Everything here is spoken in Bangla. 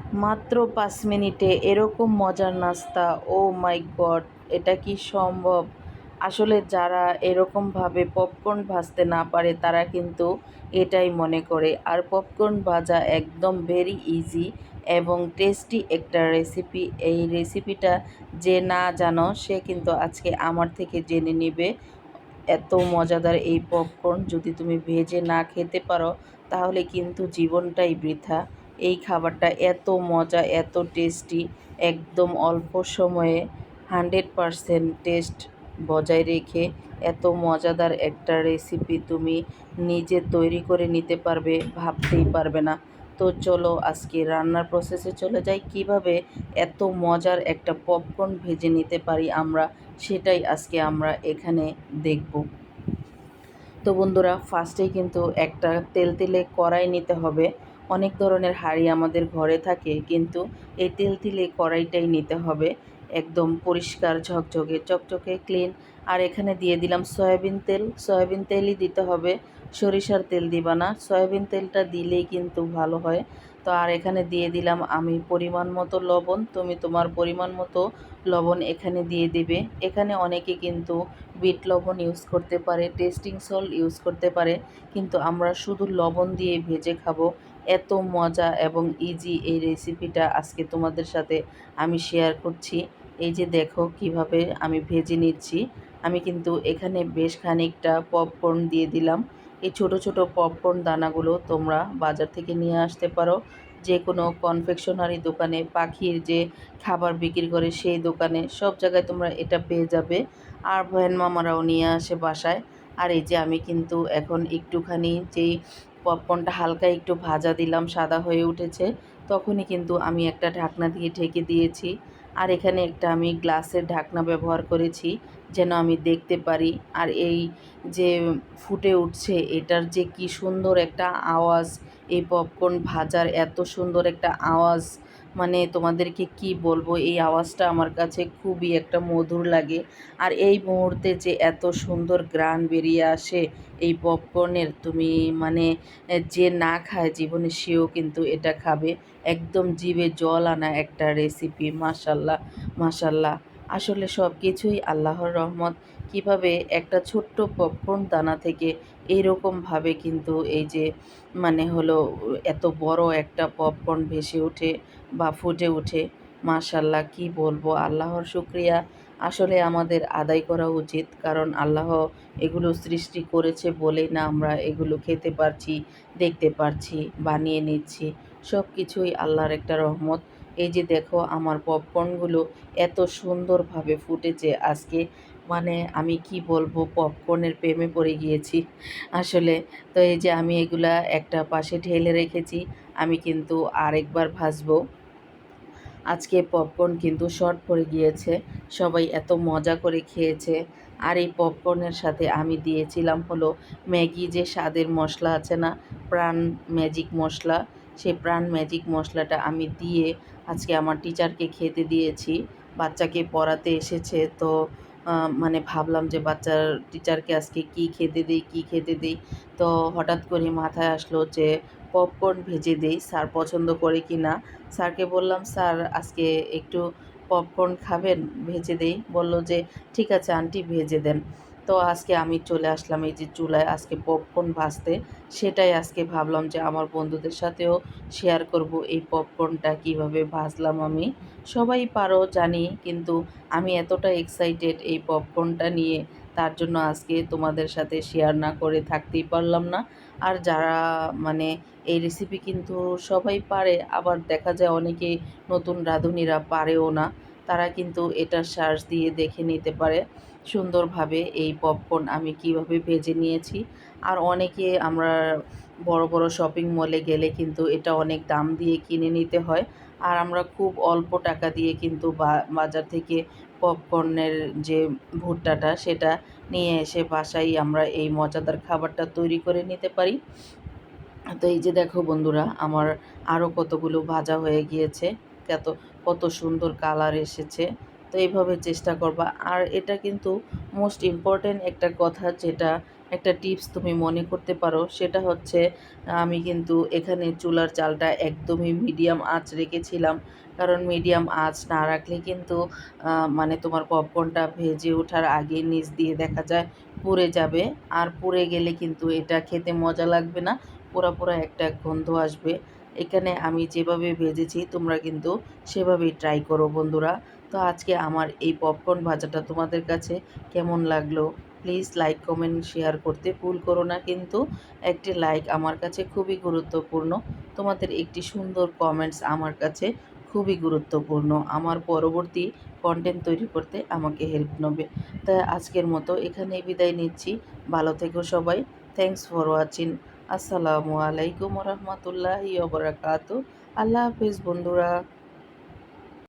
মাত্র ৫ মিনিটে এরকম মজার নাস্তা! ও মাই গড! এটা কি সম্ভব? আসলে যারা এরকমভাবে পপকর্ন ভাজতে না পারে তারা কিন্তু এটাই মনে করে। আর পপকর্ন ভাজা একদম ভেরি ইজি এবং টেস্টি একটা রেসিপি। এই রেসিপিটা যে না জানো সে কিন্তু আজকে আমার থেকে জেনে নিবে। এত মজাদার এই পপকর্ন যদি তুমি ভেজে না খেতে পারো তাহলে কিন্তু জীবনটাই বৃথা। এই খাবারটা এত মজা, এত টেস্টি, একদম অল্প সময়ে 100% টেস্ট বজায় রেখে এত মজাদার একটা রেসিপি তুমি নিজে তৈরি করে নিতে পারবে, ভাবতেই পারবে না। তো চলো আজকে রান্নার প্রসেসে চলে যাই, কিভাবে এত মজার একটা পপকর্ন ভেজে নিতে পারি আমরা, সেটাই আজকে আমরা এখানে দেখব। তো বন্ধুরা, ফার্স্টেই কিন্তু একটা তেলতেলে কড়াই নিতে হবে। অনেক ধরনের হাঁড়ি আমাদের ঘরে থাকে, কিন্তু এই তেলতেলে কড়াইটাই নিতে হবে। একদম পরিষ্কার ঝকঝকে চকচকে ক্লিন। আর এখানে দিয়ে দিলাম সয়াবিন তেল। সয়াবিন তেলই দিতে হবে, সরিষার তেল দিবা না। সয়াবিন তেলটা দিলেই কিন্তু ভালো হয়। তো আর এখানে দিয়ে দিলাম আমি পরিমাণ মতো লবণ। তুমি তোমার পরিমাণ মতো লবণ এখানে দিয়ে দিবে। এখানে অনেকে কিন্তু বিট লবণ ইউজ করতে পারে, টেস্টিং সল্ট ইউজ করতে পারে, কিন্তু আমরা শুধু লবণ দিয়ে ভেজে খাবো। এত মজা এবং ইজি এই রেসিপিটা আজকে তোমাদের সাথে আমি শেয়ার করছি। এই যে দেখো কিভাবে আমি ভেজে নিচ্ছি। আমি কিন্তু এখানে বেশ খানিকটা পপকর্ন দিয়ে দিলাম। এই ছোট ছোট পপকর্ন দানাগুলো তোমরা বাজার থেকে নিয়ে আসতে পারো, যে কোনো কনফেকশনারি দোকানে, পাখির যে খাবার বিক্রি করে সেই দোকানে, সব জায়গায় তোমরা এটা পেয়ে যাবে। আর ভ্যান মামারাও নিয়ে আসে বাসায়। আর এই যে আমি কিন্তু এখন একটুখানি যেই পপকর্নটা হালকা একটু ভাজা দিলাম, সাদা হয়ে উঠেছে, তখনই কিন্তু আমি একটা ঢাকনা দিয়ে ঢেকে দিয়েছি। আর এখানে একটা আমি গ্লাসের ঢাকনা ব্যবহার করেছি যেন আমি দেখতে পারি। আর এই যে ফুটে উঠছে, এটার যে কি সুন্দর একটা আওয়াজ! এই পপকর্ন ভাজার এত সুন্দর একটা আওয়াজ, মানে তোমাদেরকে কি বলবো, এই আওয়াজটা আমার কাছে খুবই একটা মধুর লাগে। আর এই মুহূর্তে যে এত সুন্দর ঘ্রাণ বেরিয়ে আসে এই পপকর্নের, তুমি মানে যে না খায় জীবনে সেও কিন্তু এটা খাবে। একদম জিভে জল আনা একটা রেসিপি। মাশাল্লাহ, মাশাল্লাহ। আসলে সব কিছুই আল্লাহর রহমত। কিভাবে একটা ছোট্ট পপকর্ন দানা থেকে এইরকমভাবে কিন্তু এই যে মানে হলো এত বড় একটা পপকর্ন ভেসে ওঠে বা ফুটে ওঠে। মাশাল্লাহ, কি বলবো, আল্লাহর শুকরিয়া আসলে আমাদের আদায় করা উচিত। কারণ আল্লাহ এগুলো সৃষ্টি করেছে বলেই না আমরা এগুলো খেতে পারছি, দেখতে পারছি, বানিয়ে নিচ্ছি। সব কিছুই আল্লাহর একটা রহমত। এই যে দেখো আমার পপকর্নগুলো এত সুন্দরভাবে ফুটেছে আজকে, মানে আমি কি বলবো, পপকর্নের প্রেমে পড়ে গিয়েছি আসলে। তো এই যে আমি এগুলা একটা পাশে ঢেলে রেখেছি। আমি কিন্তু আরেকবার ভাজবো। আজকে পপকর্ন কিন্তু শর্ট পড়ে গিয়েছে, সবাই এত মজা করে খেয়েছে। আর এই পপকর্নের সাথে আমি দিয়েছিলাম হলো ম্যাগি যে স্বাদের মশলা আছে না, প্রাণ ম্যাজিক মশলা, সেই প্রাণ ম্যাজিক মশলাটা আমি দিয়ে আজকে আমার টিচারকে খেতে দিয়েছি। বাচ্চাকে পড়াতে এসেছে, তো মানে ভাবলাম যে বাচ্চার টিচারকে আজকে কি খেতে দেই, কি খেতে দেই। তো হঠাৎ করে মাথায় আসলো যে পপকর্ন ভেজে দেই, স্যার পছন্দ করে কি না। স্যারকে বললাম, স্যার আজকে একটু পপকর্ন খাবেন, ভেজে দেই? বলল যে ঠিক আছে আন্টি, ভেজে দেন। তো আজকে আমি চলে আসলাম এই যে চুলায় আজকে পপকর্ন ভাজতে। সেটাই আজকে ভাবলাম যে আমার বন্ধুদের সাথেও শেয়ার করব এই পপকর্নটা কিভাবে ভাজলাম আমি। সবাই পারো জানি, কিন্তু আমি এতটা এক্সাইটেড এই পপকর্নটা নিয়ে, তার জন্য আজকে তোমাদের সাথে শেয়ার না করে থাকতেই পারলাম না। আর যারা মানে এই রেসিপি কিন্তু সবাই পারে, আবার দেখা যায় অনেকেই নতুন রাঁধুনিরা পারেও না, তারা কিন্তু এটা সার্চ দিয়ে দেখে নিতে পারে সুন্দরভাবে এই পপকর্ন আমি কিভাবে ভেজে নিয়েছি। আর অনেকে আমরা বড় বড় শপিং মলে গেলে কিন্তু এটা অনেক দাম দিয়ে কিনে নিতে হয়, আর আমরা খুব অল্প টাকা দিয়ে কিন্তু বাজার থেকে পপকর্নের যে ভুট্টাটা সেটা নিয়ে এসে বাসায় আমরা এই মজাদার খাবারটা তৈরি করে নিতে পারি। তো এই যে দেখো বন্ধুরা, আমার আরও কতগুলো ভাজা হয়ে গিয়েছে, কত কত সুন্দর কালার এসেছে। তো এইভাবে চেষ্টা করবা। আর এটা কিন্তু মোস্ট ইম্পর্ট্যান্ট একটা কথা, যেটা একটা টিপস তুমি মনে করতে পারো, সেটা হচ্ছে আমি কিন্তু এখানে চুলার জালটা একদমই মিডিয়াম আঁচ রেখেছিলাম। কারণ মিডিয়াম আঁচ না রাখলে কিন্তু মানে তোমার পপকর্নটা ভেজে ওঠার আগে নিচ দিয়ে দেখা যায় পুড়ে যাবে। আর পুড়ে গেলে কিন্তু এটা খেতে মজা লাগবে না, পোড়া, পোড়া একটা গন্ধ আসবে। এখানে আমি যেভাবে ভেজেছি তোমরা কিন্তু সেভাবেই ট্রাই করো বন্ধুরা। তো আজকে আমার এই পপকর্ন ভাজাটা তোমাদের কাছে কেমন লাগলো? প্লিজ লাইক, কমেন্ট, শেয়ার করতে ভুল করো না কিন্তু। একটি লাইক আমার কাছে খুবই গুরুত্বপূর্ণ। তোমাদের একটি সুন্দর কমেন্টস আমার কাছে খুবই গুরুত্বপূর্ণ। আমার পরবর্তী কনটেন্ট তৈরি করতে আমাকে হেল্প নেবে। তাই আজকের মতো এখানেই বিদায় নিচ্ছি। ভালো থেকো সবাই। Thanks for watching. আসসালামু আলাইকুম রহমতুল্লাহি ওয়া বারাকাতুহু। আল্লাহ হাফেজ বন্ধুরা।